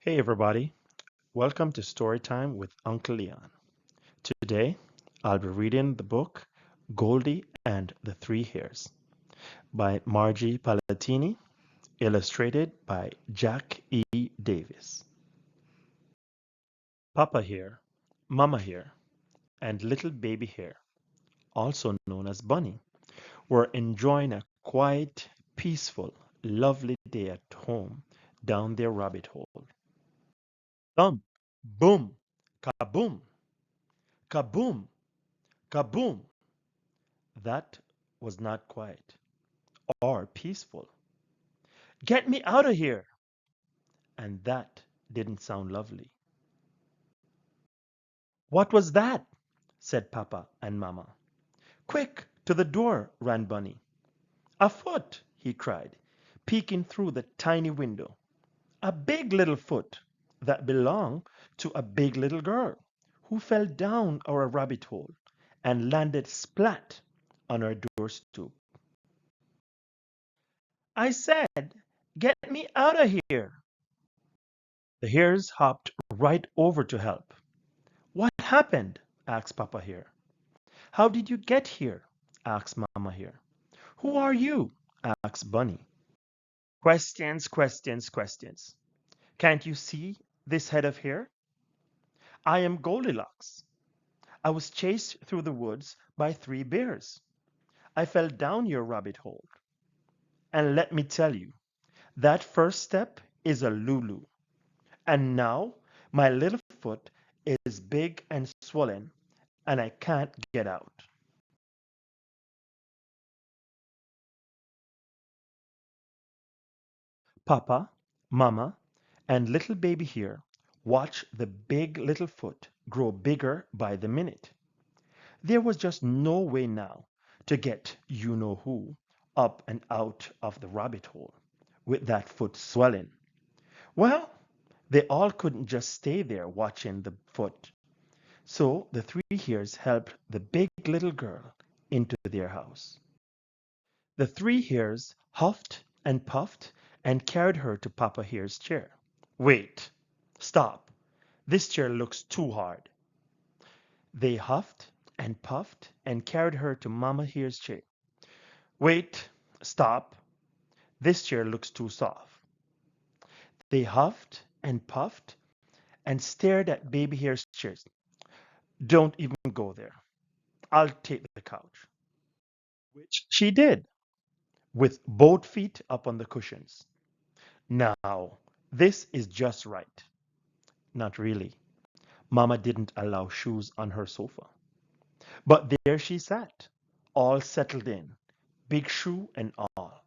Hey everybody, welcome to Storytime with Uncle Leon. Today I'll be reading the book Goldie and the Three Hares by Margie Palatini, illustrated by Jack E. Davis. Papa Hare, Mama Hare, and little baby Hare, also known as Bunny, were enjoying a quiet, peaceful, lovely day at home down their rabbit hole. Thump, boom, kaboom, kaboom, kaboom. That was not quiet or peaceful. Get me out of here! And that didn't sound lovely. What was that? Said Papa and Mamma. Quick, to the door, ran Bunny. A foot, he cried, peeking through the tiny window. A big little foot that belonged to a big little girl who fell down our rabbit hole and landed splat on our door stoop. I said, get me out of here! The hares hopped right over to help. What happened? Asked Papa Hare. How did you get here? Asked Mama Hare. Who are you? Asked Bunny. Questions, questions, questions. Can't you see this head of hair? I am Goldilocks. I was chased through the woods by three bears. I fell down your rabbit hole. And let me tell you, that first step is a lulu. And now my little foot is big and swollen, and I can't get out. Papa, Mama, and little baby here watch the big little foot grow bigger by the minute. There was just no way now to get you know who up and out of the rabbit hole with that foot swelling. Well, they all couldn't just stay there watching the foot. So the three hares helped the big little girl into their house. The three hares huffed and puffed and carried her to Papa Hare's chair. Wait, stop. This chair looks too hard. They huffed and puffed and carried her to Mama Hare's chair. Wait, stop. This chair looks too soft. They huffed and puffed and stared at Baby Hare's chairs. Don't even go there. I'll take the couch. Which she did, with both feet up on the cushions. Now, this is just right. Not really. Mama didn't allow shoes on her sofa. But there she sat, all settled in, big shoe and all.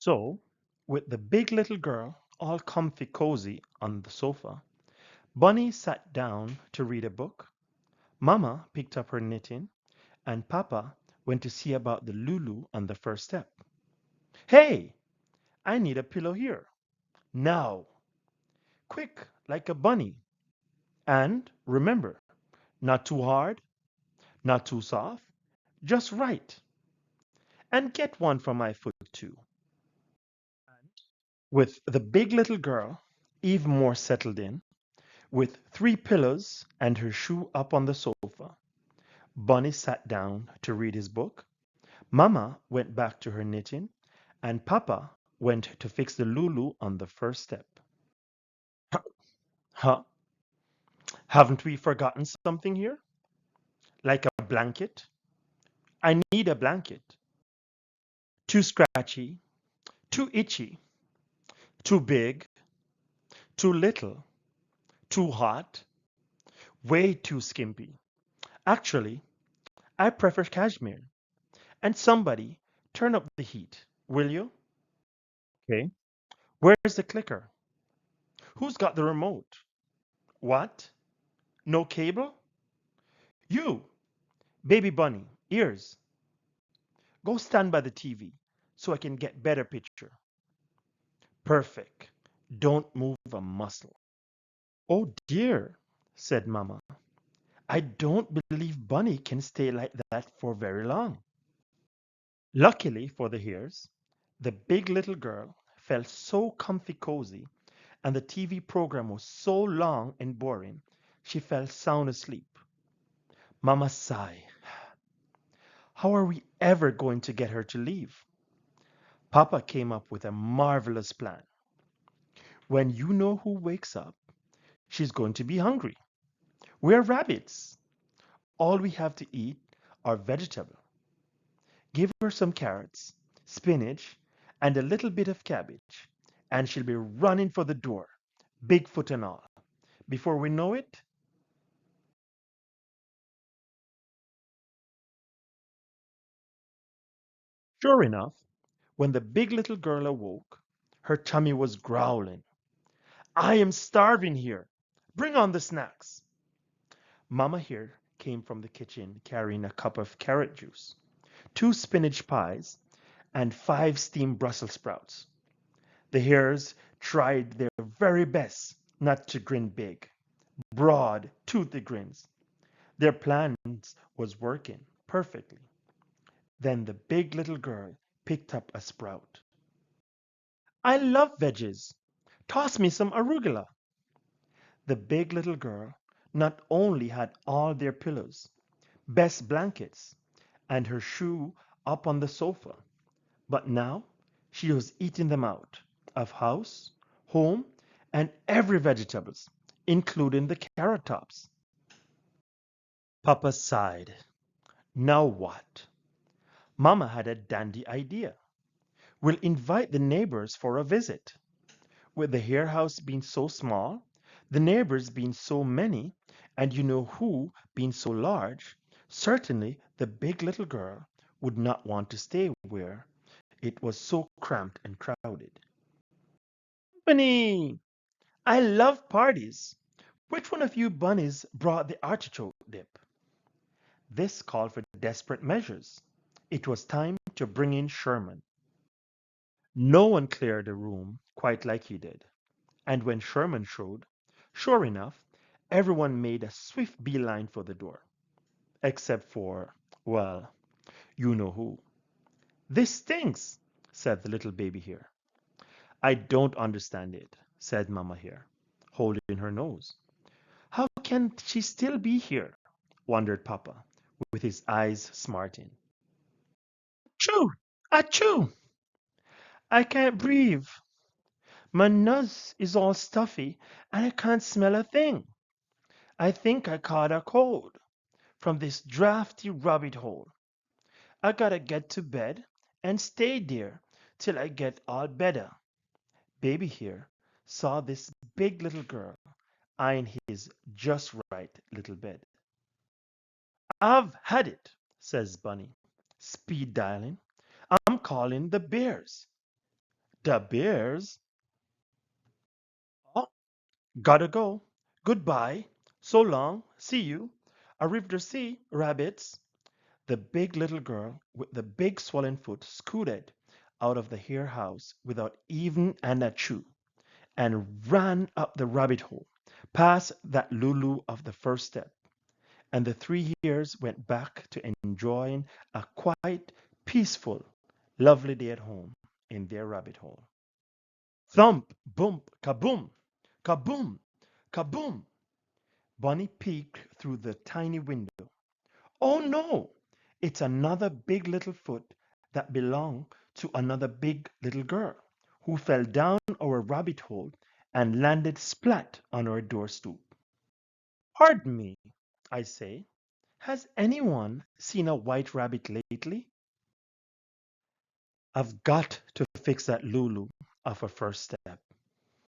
So, with the big little girl all comfy cozy on the sofa, Bunny sat down to read a book, Mama picked up her knitting, and Papa went to see about the Lulu on the first step. Hey, I need a pillow here. Now, quick, like a bunny. And remember, not too hard, not too soft, just right. And get one for my foot too. With the big little girl even more settled in, with three pillows and her shoe up on the sofa, Bunny sat down to read his book. Mama went back to her knitting, and Papa went to fix the Lulu on the first step. Huh? Haven't we forgotten something here? Like a blanket? I need a blanket. Too scratchy, too itchy, too big, too little, too hot, way too skimpy. Actually, I prefer cashmere. And somebody, turn up the heat, will you? Okay. Where's the clicker? Who's got the remote? What? No cable? You, baby bunny, ears. Go stand by the TV so I can get better picture. Perfect. Don't move a muscle. Oh dear, said Mama. I don't believe Bunny can stay like that for very long. Luckily for the hares, the big little girl felt so comfy cozy and the TV program was so long and boring, she fell sound asleep. Mama sighed. How are we ever going to get her to leave? Papa came up with a marvelous plan. When you know who wakes up, she's going to be hungry. We're rabbits. All we have to eat are vegetables. Give her some carrots, spinach, and a little bit of cabbage, and she'll be running for the door, Bigfoot and all. Before we know it, sure enough, when the big little girl awoke, her tummy was growling. I am starving here. Bring on the snacks. Mama here came from the kitchen carrying a cup of carrot juice, two spinach pies, and five steamed Brussels sprouts. The hares tried their very best not to grin big, broad, toothy grins. Their plans was working perfectly. Then the big little girl picked up a sprout. I love veggies. Toss me some arugula. The big little girl not only had all their pillows, best blankets, and her shoe up on the sofa, but now she was eating them out of house, home, and every vegetables, including the carrot tops. Papa sighed. Now what? Mama had a dandy idea. We'll invite the neighbors for a visit. With the Hare house being so small, the neighbors being so many, and you know who being so large, certainly the big little girl would not want to stay where it was so cramped and crowded. Bunny, I love parties. Which one of you bunnies brought the artichoke dip? This called for desperate measures. It was time to bring in Sherman. No one cleared the room quite like he did. And when Sherman showed, sure enough, everyone made a swift beeline for the door. Except for, well, you know who. This stinks, said the little baby here. I don't understand it, said Mama here, holding her nose. How can she still be here? Wondered Papa, with his eyes smarting. Achoo! Achoo! I can't breathe. My nose is all stuffy and I can't smell a thing. I think I caught a cold from this drafty rabbit hole. I gotta get to bed and stay there till I get all better. Baby here saw this big little girl eyeing his just right little bed. I've had it, says Bunny, speed dialing. I'm calling the bears. The bears? Oh, gotta go. Goodbye. So long. See you. Arrivederci, rabbits. The big little girl with the big swollen foot scooted out of the hare house without even an achoo and ran up the rabbit hole, past that Lulu of the first step, and the three hares went back to enjoying a quiet, peaceful, lovely day at home in their rabbit hole. Thump, bump, kaboom, kaboom, kaboom. Bunny peeked through the tiny window. Oh no! It's another big little foot that belonged to another big little girl who fell down our rabbit hole and landed splat on our door stoop. Pardon me, I say, has anyone seen a white rabbit lately? I've got to fix that Lulu of a first step.